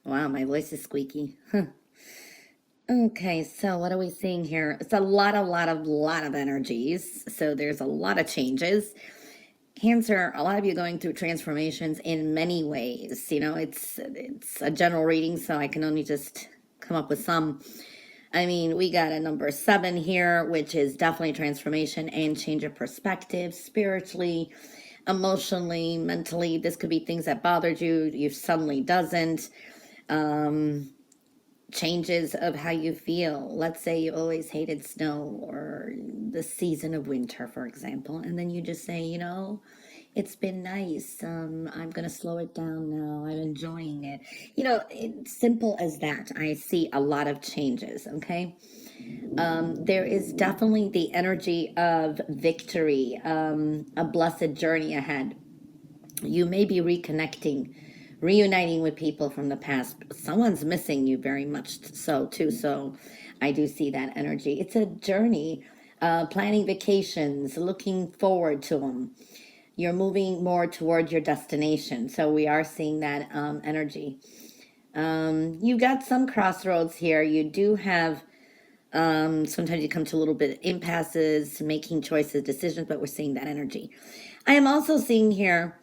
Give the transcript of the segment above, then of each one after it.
Wow, my voice is squeaky. Okay, so what are we seeing here? It's a lot of energies. So there's a lot of changes. Cancer, a lot of you going through transformations in many ways. You know, it's a general reading, so I can only just come up with some. I mean, we got a number 7 here, which is definitely transformation and change of perspective spiritually, emotionally, mentally. This could be things that bothered you suddenly doesn't. Changes of how you feel. Let's say you always hated snow or the season of winter, for example, and then you just say, it's been nice. I'm gonna slow it down now. I'm enjoying it. It's simple as that. I see a lot of changes. Okay, there is definitely the energy of victory, a blessed journey ahead. You may be reconnecting, reuniting with people from the past. Someone's missing you very much so too. So I do see that energy. It's a journey, planning vacations, looking forward to them. You're moving more toward your destination. So we are seeing that energy. You got some crossroads here. You do have, sometimes you come to a little bit impasses, making choices, decisions, but we're seeing that energy. I am also seeing here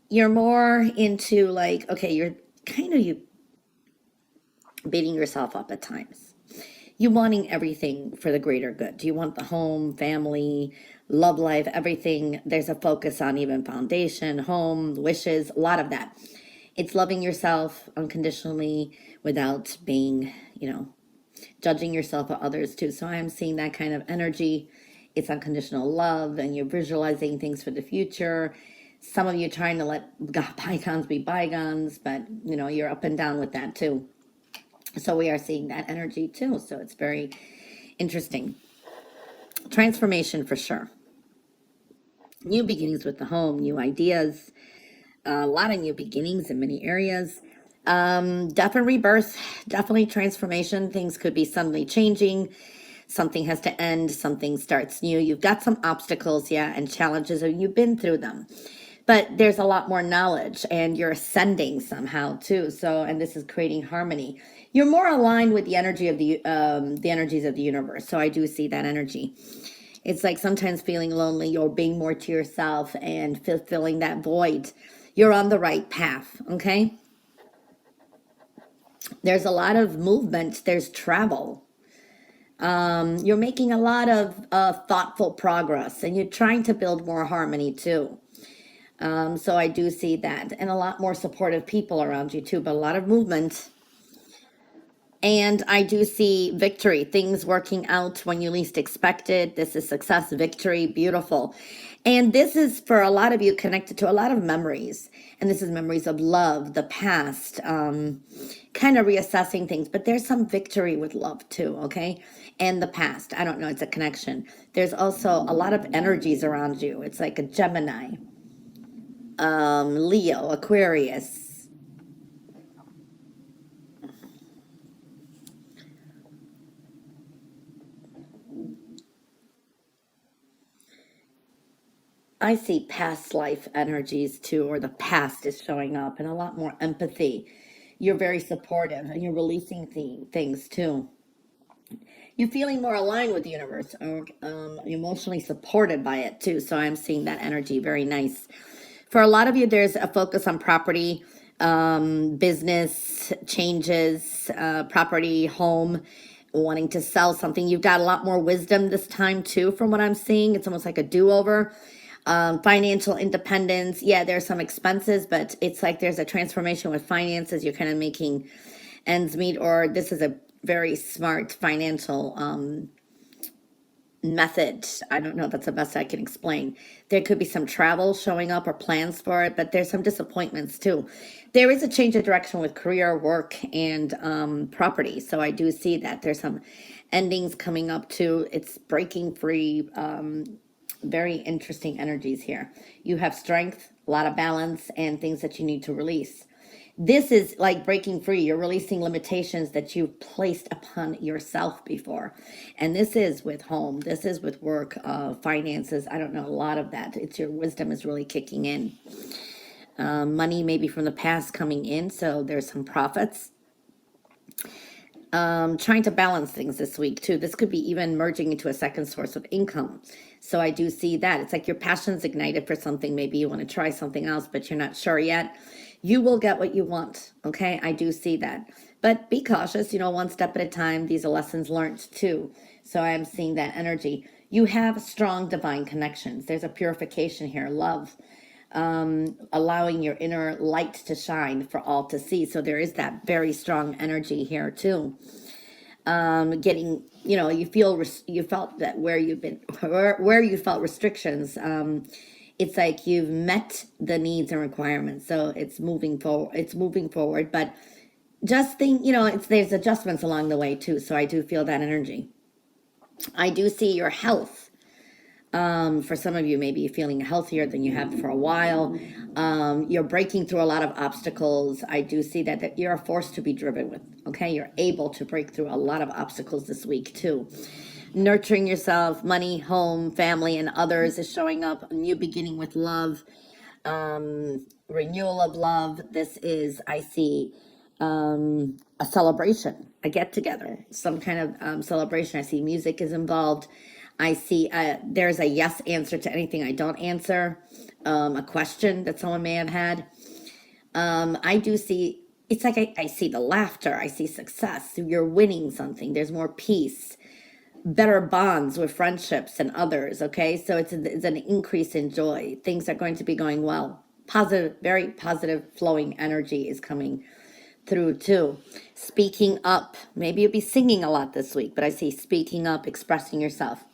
you're more into like, okay, you're kind of you beating yourself up at times. You wanting everything for the greater good. Do you want the home, family, love life, everything? There's a focus on even foundation, home, wishes, a lot of that. It's loving yourself unconditionally without being, judging yourself or others too. So I'm seeing that kind of energy. It's unconditional love, and you're visualizing things for the future. Some of you trying to let bygones be bygones, but you're up and down with that too. So we are seeing that energy too. So it's very interesting. Transformation for sure. New beginnings with the home, new ideas, a lot of new beginnings in many areas. Death and rebirth, definitely transformation. Things could be suddenly changing. Something has to end, something starts new. You've got some obstacles, yeah, and challenges, and you've been through them. But there's a lot more knowledge, and you're ascending somehow too. So, and this is creating harmony. You're more aligned with the energy of the energies of the universe. So I do see that energy. It's like sometimes feeling lonely, you're being more to yourself and fulfilling that void. You're on the right path, okay? There's a lot of movement, there's travel. You're making a lot of thoughtful progress, and you're trying to build more harmony too. So I do see that, and a lot more supportive people around you too, but a lot of movement. And I do see victory, things working out when you least expect it. This is success, victory, beautiful. And this is for a lot of you connected to a lot of memories. And this is memories of love, the past, kind of reassessing things. But there's some victory with love too, okay? And the past. I don't know, it's a connection. There's also a lot of energies around you. It's like a Gemini, Leo, Aquarius. I see past life energies too, or the past is showing up, and a lot more empathy. You're very supportive, and you're releasing things too. You're feeling more aligned with the universe, or emotionally supported by it too. So I'm seeing that energy. Very nice. For a lot of you, there's a focus on property, business changes, property, home, wanting to sell something. You've got a lot more wisdom this time too, from what I'm seeing. It's almost like a do-over. Financial independence. Yeah, there's some expenses, but it's like there's a transformation with finances. You're kind of making ends meet, or this is a very smart financial method. I don't know if that's the best I can explain. There could be some travel showing up or plans for it, but there's some disappointments too. There is a change of direction with career, work, and property. So I do see that there's some endings coming up too. It's breaking free. Very interesting energies here. You have strength, a lot of balance, and things that you need to release. This is like breaking free. You're releasing limitations that you've placed upon yourself before. And this is with home. This is with work, finances. I don't know, a lot of that. It's your wisdom is really kicking in. Money maybe from the past coming in. So there's some profits. Trying to balance things this week too. This could be even merging into a second source of income. So I do see that. It's like your passion's ignited for something. Maybe you want to try something else, but you're not sure yet. You will get what you want. Okay. I do see that. But be cautious, one step at a time. These are lessons learned too. So I am seeing that energy. You have strong divine connections. There's a purification here, love, allowing your inner light to shine for all to see. So there is that very strong energy here too. Getting, you felt that where you've been, where you felt restrictions, it's like you've met the needs and requirements. So it's moving forward, but just think, there's adjustments along the way too. So I do feel that energy. I do see your health. For some of you, maybe you're feeling healthier than you have for a while. You're breaking through a lot of obstacles. I do see that you're a force to be driven with. Okay, you're able to break through a lot of obstacles this week too. Nurturing yourself, money, home, family, and others is showing up. A new beginning with love, renewal of love. This is, I see, a celebration, a get together, some kind of celebration. I see music is involved. I see there's a yes answer to anything I don't answer, a question that someone may have had. I do see, it's like I see the laughter, I see success. You're winning something. There's more peace, better bonds with friendships and others. Okay, so it's an increase in joy. Things are going to be going well. Positive, very positive flowing energy is coming through too. Speaking up. Maybe you'll be singing a lot this week, but I see speaking up, expressing yourself.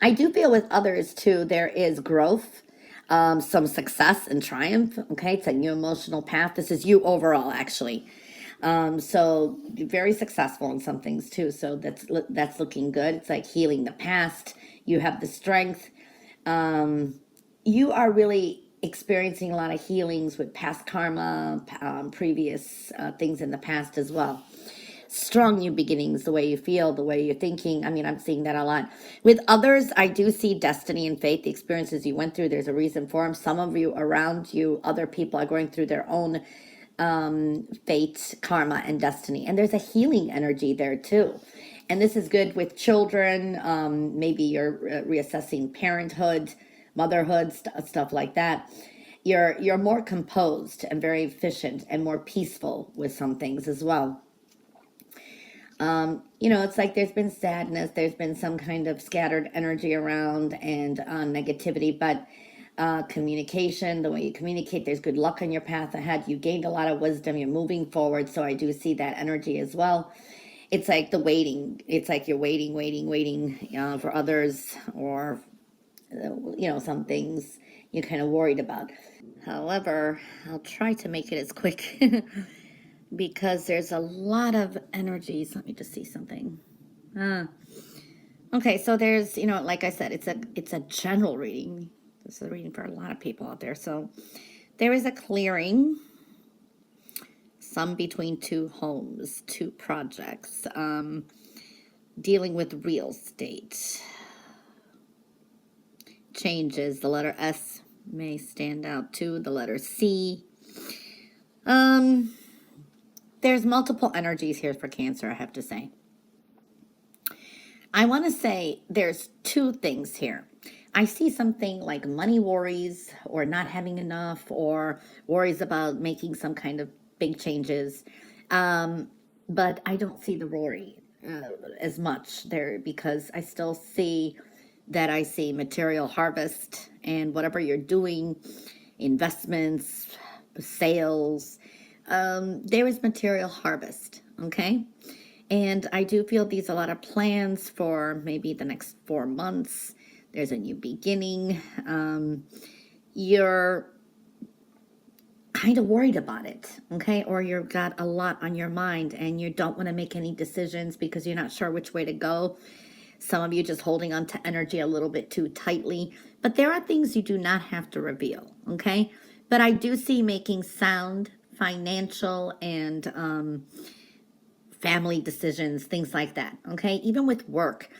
I do feel with others too, there is growth, some success and triumph. Okay, it's a new emotional path. This is you overall, actually. So you're very successful in some things too. So that's looking good. It's like healing the past. You have the strength. You are really experiencing a lot of healings with past karma, previous things in the past as well. Strong new beginnings, the way you feel, the way you're thinking. I mean, I'm seeing that a lot. With others, I do see destiny and fate, the experiences you went through. There's a reason for them. Some of you around you, other people are going through their own fate, karma, and destiny. And there's a healing energy there too. And this is good with children. Maybe you're reassessing parenthood, motherhood, stuff like that. You're more composed and very efficient and more peaceful with some things as well. It's like there's been sadness, there's been some kind of scattered energy around and negativity, but communication, the way you communicate, there's good luck on your path ahead. You gained a lot of wisdom, you're moving forward. So I do see that energy as well. It's like the waiting. It's like you're waiting for others, or some things you're kind of worried about. However, I'll try to make it as quick because there's a lot of energies. Let me just see something. Okay, so there's, like I said, it's a general reading. This is a reading for a lot of people out there. So there is a clearing, some between two homes, two projects, dealing with real estate. Changes. The letter S may stand out too. The letter C. There's multiple energies here for Cancer, I have to say. I want to say there's two things here. I see something like money worries, or not having enough, or worries about making some kind of big changes. But I don't see the worry as much there, because I still see that I see material harvest, and whatever you're doing, investments, sales, there is material harvest, okay? And I do feel these a lot of plans for maybe the next 4 months. There's a new beginning. You're kind of worried about it, okay? Or you've got a lot on your mind and you don't want to make any decisions because you're not sure which way to go. Some of you just holding on to energy a little bit too tightly. But there are things you do not have to reveal, okay? But I do see making sound financial and family decisions, things like that, okay? Even with work,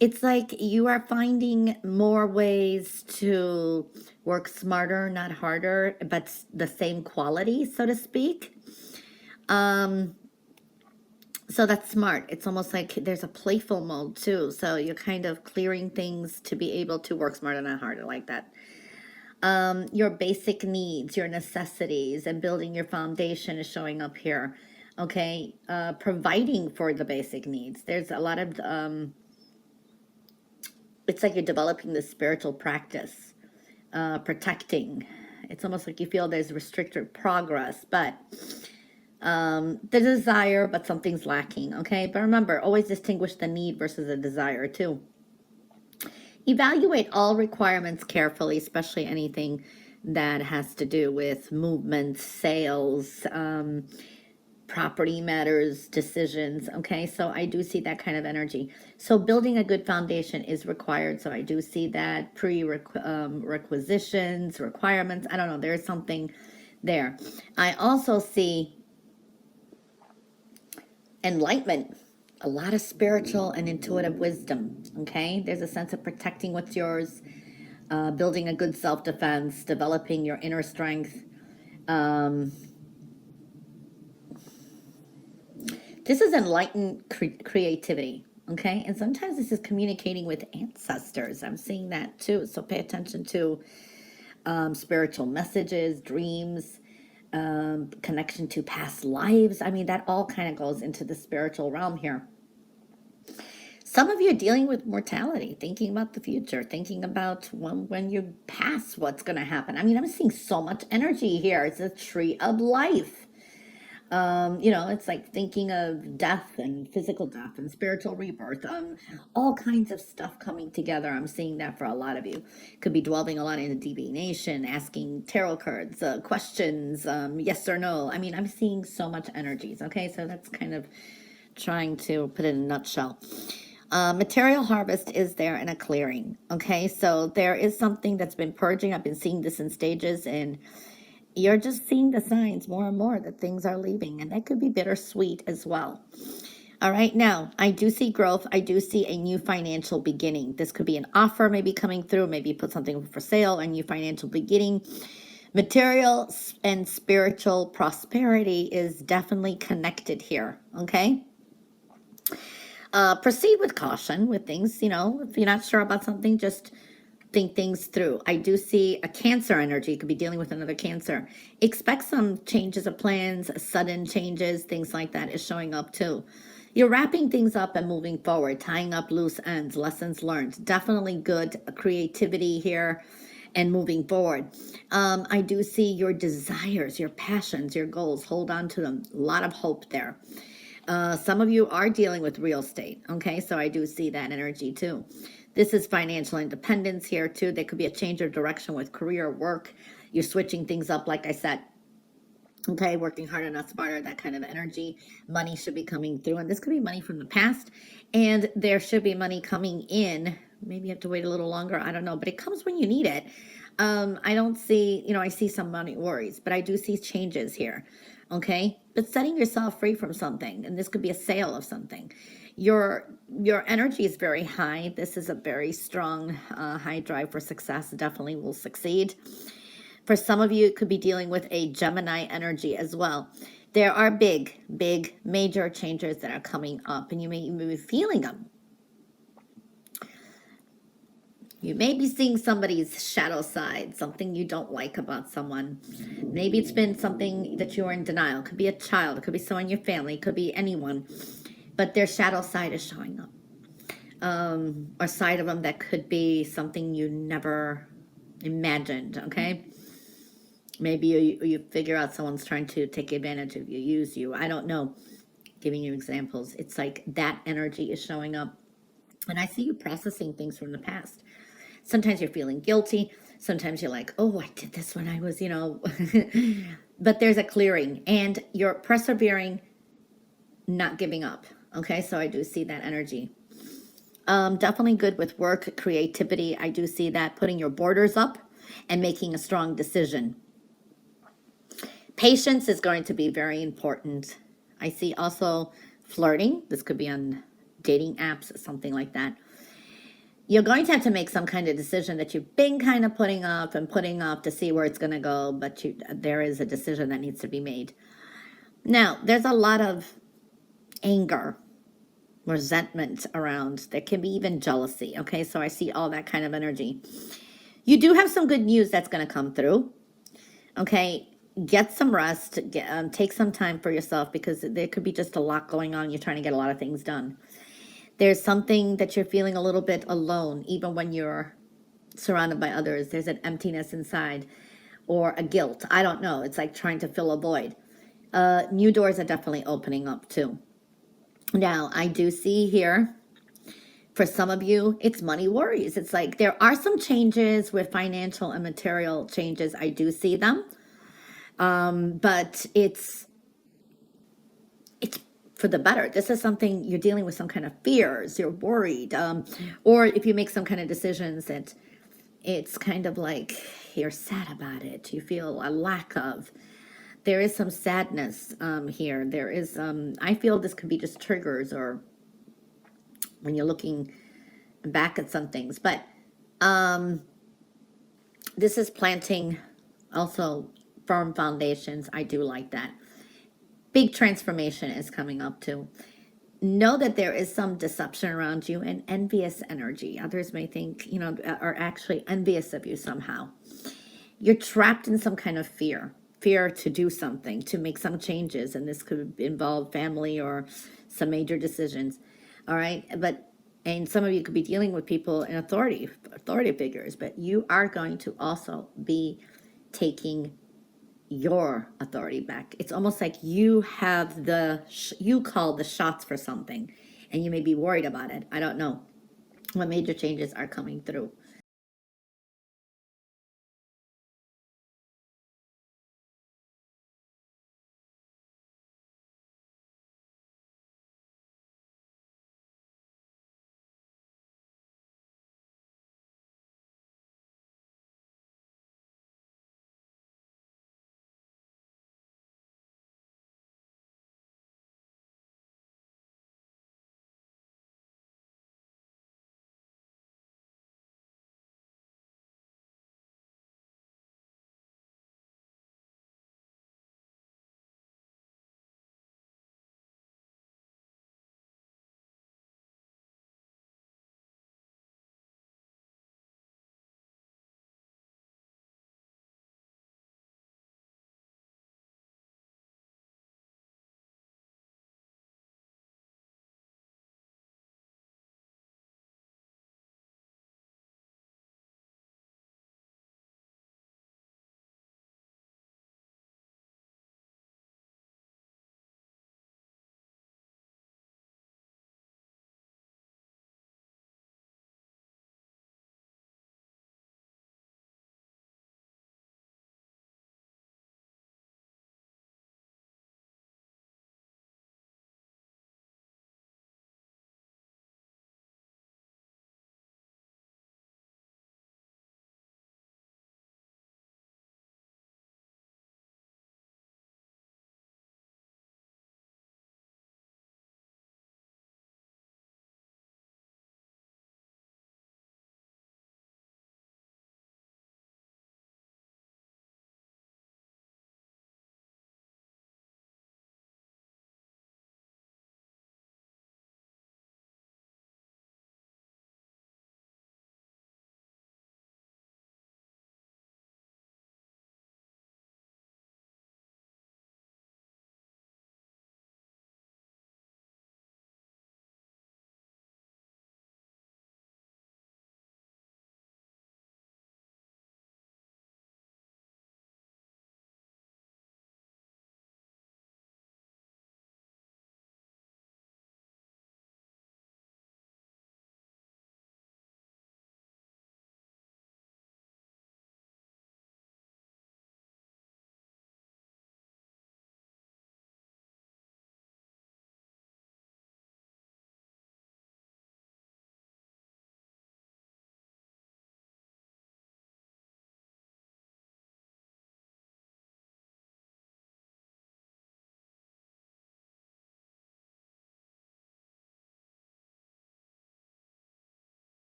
it's like you are finding more ways to work smarter, not harder, but the same quality, so to speak. So that's smart. It's almost like there's a playful mode too. So you're kind of clearing things to be able to work smarter, not harder, like that. Your basic needs, your necessities, and building your foundation is showing up here. Okay, providing for the basic needs. There's a lot of, it's like you're developing this spiritual practice, protecting. It's almost like you feel there's restricted progress, but the desire, but something's lacking. Okay, but remember, always distinguish the need versus a desire too. Evaluate all requirements carefully, especially anything that has to do with movement, sales, property matters, decisions. Okay, so I do see that kind of energy. So building a good foundation is required. So I do see that requisitions, requirements. I don't know. There's something there. I also see enlightenment, a lot of spiritual and intuitive wisdom. Okay, there's a sense of protecting what's yours, building a good self-defense, developing your inner strength. This is enlightened creativity. Okay, and sometimes this is communicating with ancestors. I'm seeing that too. So pay attention to spiritual messages, dreams, connection to past lives. I mean, that all kind of goes into the spiritual realm here. Some of you are dealing with mortality, thinking about the future, thinking about when you pass, what's going to happen. I mean, I'm seeing so much energy here. It's a tree of life. You know, it's like thinking of death and physical death and spiritual rebirth, all kinds of stuff coming together. I'm seeing that for a lot of you. Could be dwelling a lot into divination, asking tarot cards, questions, yes or no. I mean, I'm seeing so much energies. Okay, so that's kind of trying to put it in a nutshell. Material harvest is there and a clearing. Okay, so there is something that's been purging. I've been seeing this in stages, and you're just seeing the signs more and more that things are leaving, and that could be bittersweet as well. All right, now I do see growth. I do see a new financial beginning. This could be an offer maybe coming through, maybe you put something for sale, a new financial beginning. Material and spiritual prosperity is definitely connected here. Okay, proceed with caution with things. You know, if you're not sure about something, just think things through. I do see a Cancer energy. You could be dealing with another Cancer. Expect some changes of plans, sudden changes, things like that is showing up too. You're wrapping things up and moving forward, tying up loose ends, lessons learned. Definitely good creativity here and moving forward. I do see your desires, your passions, your goals. Hold on to them. A lot of hope there. Some of you are dealing with real estate. Okay, so I do see that energy too. This is financial independence here too. There could be a change of direction with career, work. You're switching things up, like I said. Okay, working harder, not smarter, that kind of energy. Money should be coming through, and this could be money from the past, and there should be money coming in. Maybe you have to wait a little longer, I don't know, but it comes when you need it. I don't see, I see some money worries, but I do see changes here. Okay, but setting yourself free from something, and this could be a sale of something. Your energy is very high. This is a very strong high drive for success. Definitely will succeed. For some of you, it could be dealing with a Gemini energy as well. There are big, major changes that are coming up, and you may even be feeling them. You may be seeing somebody's shadow side, something you don't like about someone. Maybe it's been something that you are in denial. It could be a child. It could be someone in your family. It could be anyone. But their shadow side is showing up. A side of them that could be something you never imagined, okay? Maybe you figure out someone's trying to take advantage of you, use you. I don't know. Giving you examples. It's like that energy is showing up. And I see you processing things from the past. Sometimes you're feeling guilty. Sometimes you're like, oh, I did this when I was, but there's a clearing and you're persevering, not giving up. Okay, so I do see that energy. Definitely good with work, creativity. I do see that, putting your borders up and making a strong decision. Patience is going to be very important. I see also flirting. This could be on dating apps, something like that. You're going to have to make some kind of decision that you've been kind of putting off to see where it's going to go, but there is a decision that needs to be made. Now, there's a lot of anger, resentment around. There can be even jealousy. Okay, so I see all that kind of energy. You do have some good news that's going to come through. Okay, get some rest. Take some time for yourself, because there could be just a lot going on. You're trying to get a lot of things done. There's something that you're feeling a little bit alone, even when you're surrounded by others. There's an emptiness inside, or a guilt. I don't know. It's like trying to fill a void. New doors are definitely opening up too. Now, I do see here, for some of you, it's money worries. It's like there are some changes with financial and material changes. I do see them. But it's for the better. This is something you're dealing with, some kind of fears. You're worried. Or if you make some kind of decisions that it's kind of like you're sad about it. You feel a lack of. There is some sadness here. There is, I feel this could be just triggers, or when you're looking back at some things. But this is planting also firm foundations. I do like that. Big transformation is coming up too. Know that there is some deception around you and envious energy. Others may think, are actually envious of you somehow. You're trapped in some kind of fear to do something, to make some changes. And this could involve family or some major decisions. All right. And some of you could be dealing with people in authority figures, but you are going to also be taking your authority back. It's almost like you have you call the shots for something, and you may be worried about it. I don't know what major changes are coming through.